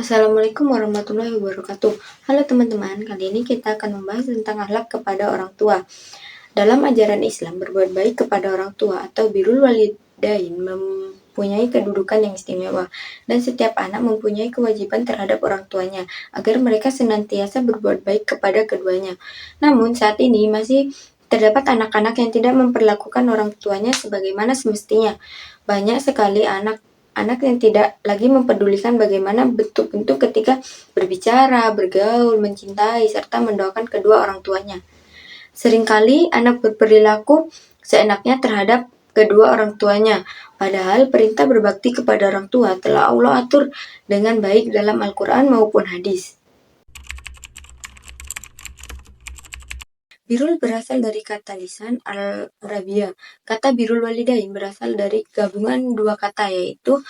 Assalamualaikum warahmatullahi wabarakatuh. Halo teman-teman, kali ini kita akan membahas tentang akhlak kepada orang tua. Dalam ajaran Islam, berbuat baik kepada orang tua atau birrul walidain mempunyai kedudukan yang istimewa, dan setiap anak mempunyai kewajiban terhadap orang tuanya agar mereka senantiasa berbuat baik kepada keduanya. Namun saat ini masih terdapat anak-anak yang tidak memperlakukan orang tuanya sebagaimana semestinya. Banyak sekali anak yang tidak lagi mempedulikan bagaimana bentuk-bentuk ketika berbicara, bergaul, mencintai, serta mendoakan kedua orang tuanya. Seringkali anak berperilaku seenaknya terhadap kedua orang tuanya, padahal perintah berbakti kepada orang tua telah Allah atur dengan baik dalam Al-Quran maupun hadis. Birrul berasal dari kata lisan Al-Arabiyah. Kata birrul walidain berasal dari gabungan dua kata, yaitu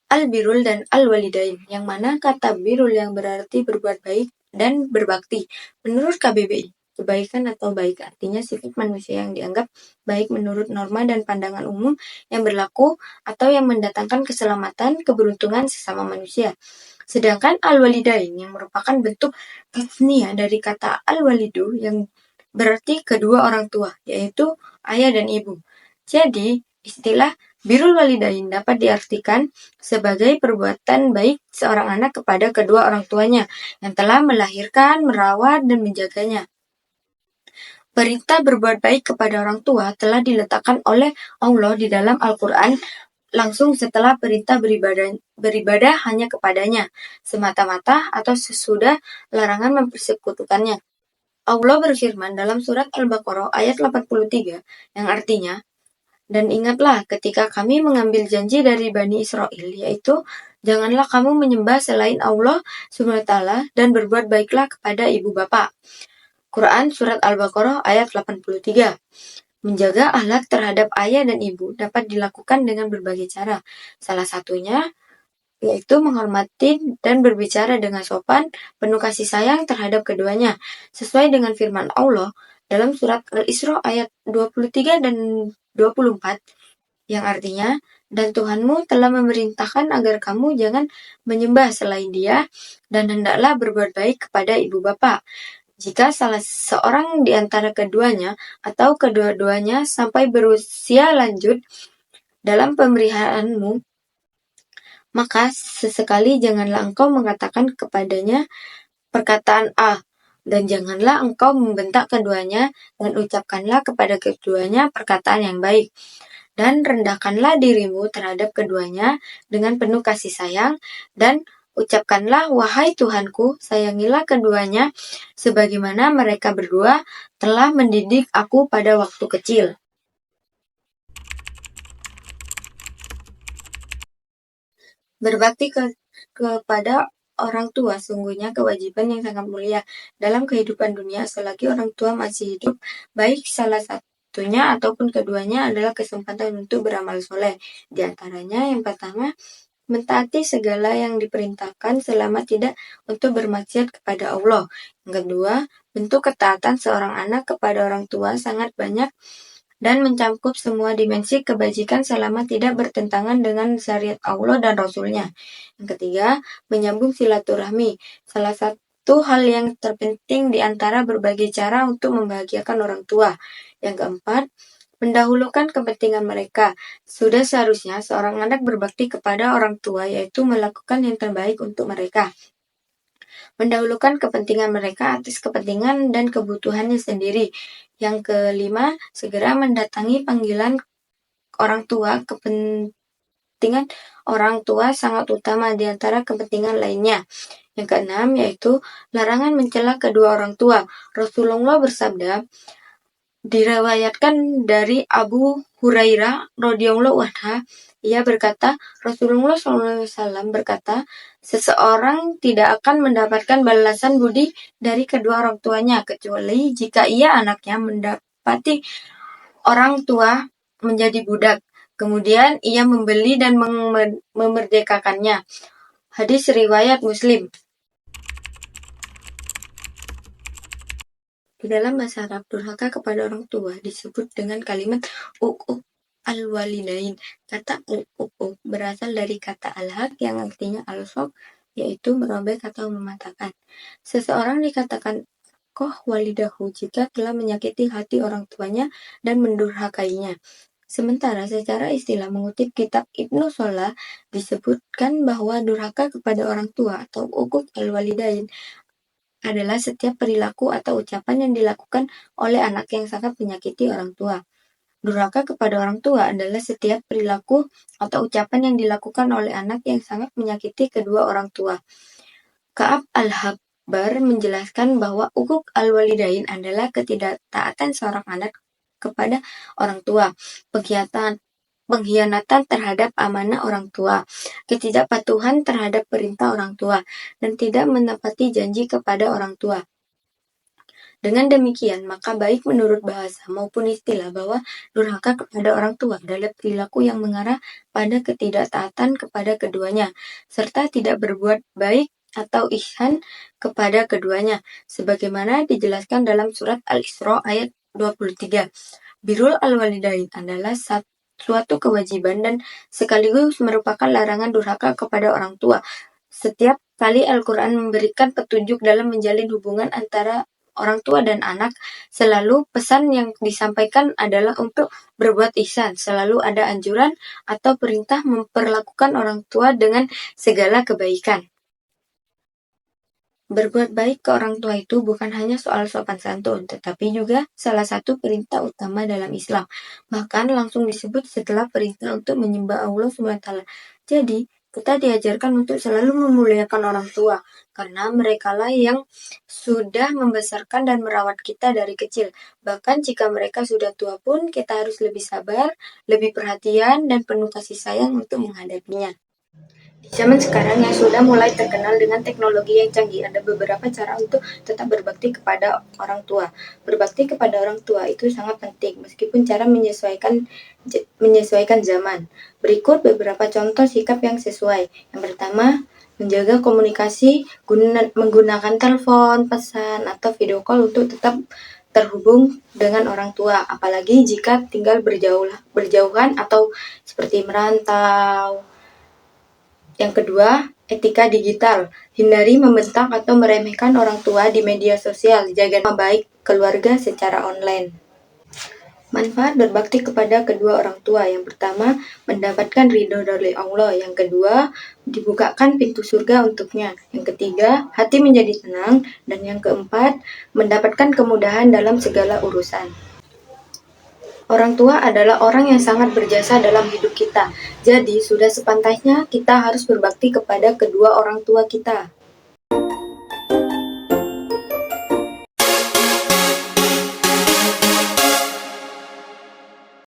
al-birrul dan al-walidain, yang mana kata birrul yang berarti berbuat baik dan berbakti. Menurut KBBI, kebaikan atau baik artinya sifat manusia yang dianggap baik menurut norma dan pandangan umum yang berlaku atau yang mendatangkan keselamatan, keberuntungan sesama manusia. Sedangkan al-walidain yang merupakan bentuk tasniah dari kata al-walidu yang berarti kedua orang tua, yaitu ayah dan ibu. Jadi, istilah birrul walidain dapat diartikan sebagai perbuatan baik seorang anak kepada kedua orang tuanya yang telah melahirkan, merawat, dan menjaganya. Perintah berbuat baik kepada orang tua telah diletakkan oleh Allah di dalam Al-Quran langsung setelah perintah beribadah hanya kepadanya, semata-mata atau sesudah larangan mempersekutukannya. Allah berfirman dalam surat Al-Baqarah ayat 83 yang artinya, dan ingatlah ketika kami mengambil janji dari Bani Israel, yaitu janganlah kamu menyembah selain Allah SWT dan berbuat baiklah kepada ibu bapa. Quran Surat Al-Baqarah ayat 83. Menjaga akhlak terhadap ayah dan ibu dapat dilakukan dengan berbagai cara. Salah satunya yaitu menghormati dan berbicara dengan sopan, penuh kasih sayang terhadap keduanya, sesuai dengan firman Allah dalam surat Al-Isra ayat 23 dan 24, yang artinya, dan Tuhanmu telah memerintahkan agar kamu jangan menyembah selain Dia, dan hendaklah berbuat baik kepada ibu bapa. Jika salah seorang di antara keduanya atau kedua-duanya sampai berusia lanjut dalam pemeliharaanmu, maka sesekali janganlah engkau mengatakan kepadanya perkataan dan janganlah engkau membentak keduanya, dan ucapkanlah kepada keduanya perkataan yang baik. Dan rendahkanlah dirimu terhadap keduanya dengan penuh kasih sayang, dan ucapkanlah, wahai Tuhanku, sayangilah keduanya sebagaimana mereka berdua telah mendidik aku pada waktu kecil. Berbakti kepada orang tua sungguhnya kewajiban yang sangat mulia dalam kehidupan dunia selagi orang tua masih hidup, baik salah satunya ataupun keduanya adalah kesempatan untuk beramal soleh. Di antaranya yang pertama, mentaati segala yang diperintahkan selama tidak untuk bermaksiat kepada Allah. Yang kedua, bentuk ketaatan seorang anak kepada orang tua sangat banyak dan mencakup semua dimensi kebajikan selama tidak bertentangan dengan syariat Allah dan Rasul-Nya. Yang ketiga, menyambung silaturahmi. Salah satu hal yang terpenting di antara berbagai cara untuk membahagiakan orang tua. Yang keempat, mendahulukan kepentingan mereka. Sudah seharusnya seorang anak berbakti kepada orang tua, yaitu melakukan yang terbaik untuk mereka. Mendahulukan kepentingan mereka atas kepentingan dan kebutuhannya sendiri. Yang kelima, segera mendatangi panggilan orang tua. Kepentingan orang tua sangat utama di antara kepentingan lainnya. Yang keenam, yaitu larangan mencela kedua orang tua. Rasulullah bersabda, diriwayatkan dari Abu Hurairah radhiyallahu anhu, ia berkata, Rasulullah SAW berkata, seseorang tidak akan mendapatkan balasan budi dari kedua orang tuanya kecuali jika ia anaknya mendapati orang tua menjadi budak, kemudian ia membeli dan memerdekakannya. Hadis riwayat Muslim. Di dalam bahasa Arab, durhaka kepada orang tua disebut dengan kalimat uquq al-walidain. Kata uquq berasal dari kata al-haq yang artinya al-haq yaitu merobek atau mematahkan. Seseorang dikatakan koh walidahu jika telah menyakiti hati orang tuanya dan mendurhakainya. Sementara secara istilah mengutip kitab Ibnu Solah disebutkan bahwa durhaka kepada orang tua atau uquq al-walidain adalah setiap perilaku atau ucapan yang dilakukan oleh anak yang sangat menyakiti orang tua. Durhaka kepada orang tua adalah setiap perilaku atau ucapan yang dilakukan oleh anak yang sangat menyakiti kedua orang tua. Ka'ab al-Habbar menjelaskan bahwa uquq al-walidain adalah ketidaktaatan seorang anak kepada orang tua, pengkhianatan terhadap amanah orang tua, ketidakpatuhan terhadap perintah orang tua, dan tidak menepati janji kepada orang tua. Dengan demikian, maka baik menurut bahasa maupun istilah bahwa durhaka kepada orang tua adalah perilaku yang mengarah pada ketidaktaatan kepada keduanya, serta tidak berbuat baik atau ihsan kepada keduanya, sebagaimana dijelaskan dalam surat Al-Isra ayat 23. Birrul al-walidain adalah suatu kewajiban dan sekaligus merupakan larangan durhaka kepada orang tua. Setiap kali Al-Quran memberikan petunjuk dalam menjalin hubungan antara orang tua dan anak, selalu pesan yang disampaikan adalah untuk berbuat ihsan. Selalu ada anjuran atau perintah memperlakukan orang tua dengan segala kebaikan. Berbuat baik ke orang tua itu bukan hanya soal sopan santun, tetapi juga salah satu perintah utama dalam Islam. Bahkan langsung disebut setelah perintah untuk menyembah Allah SWT. Jadi, kita diajarkan untuk selalu memuliakan orang tua, karena merekalah yang sudah membesarkan dan merawat kita dari kecil. Bahkan jika mereka sudah tua pun, kita harus lebih sabar, lebih perhatian, dan penuh kasih sayang untuk menghadapinya. Di zaman sekarang yang sudah mulai terkenal dengan teknologi yang canggih, ada beberapa cara untuk tetap berbakti kepada orang tua. Berbakti kepada orang tua itu sangat penting, meskipun cara menyesuaikan zaman. Berikut beberapa contoh sikap yang sesuai. Yang pertama, menjaga komunikasi menggunakan telepon, pesan, atau video call untuk tetap terhubung dengan orang tua, apalagi jika tinggal berjauhan atau seperti merantau. Yang kedua, etika digital. Hindari membentak atau meremehkan orang tua di media sosial. Jaga nama baik keluarga secara online. Manfaat berbakti kepada kedua orang tua. Yang pertama, mendapatkan ridho dari Allah. Yang kedua, dibukakan pintu surga untuknya. Yang ketiga, hati menjadi tenang. Dan yang keempat, mendapatkan kemudahan dalam segala urusan. Orang tua adalah orang yang sangat berjasa dalam hidup kita. Jadi, sudah sepantasnya kita harus berbakti kepada kedua orang tua kita.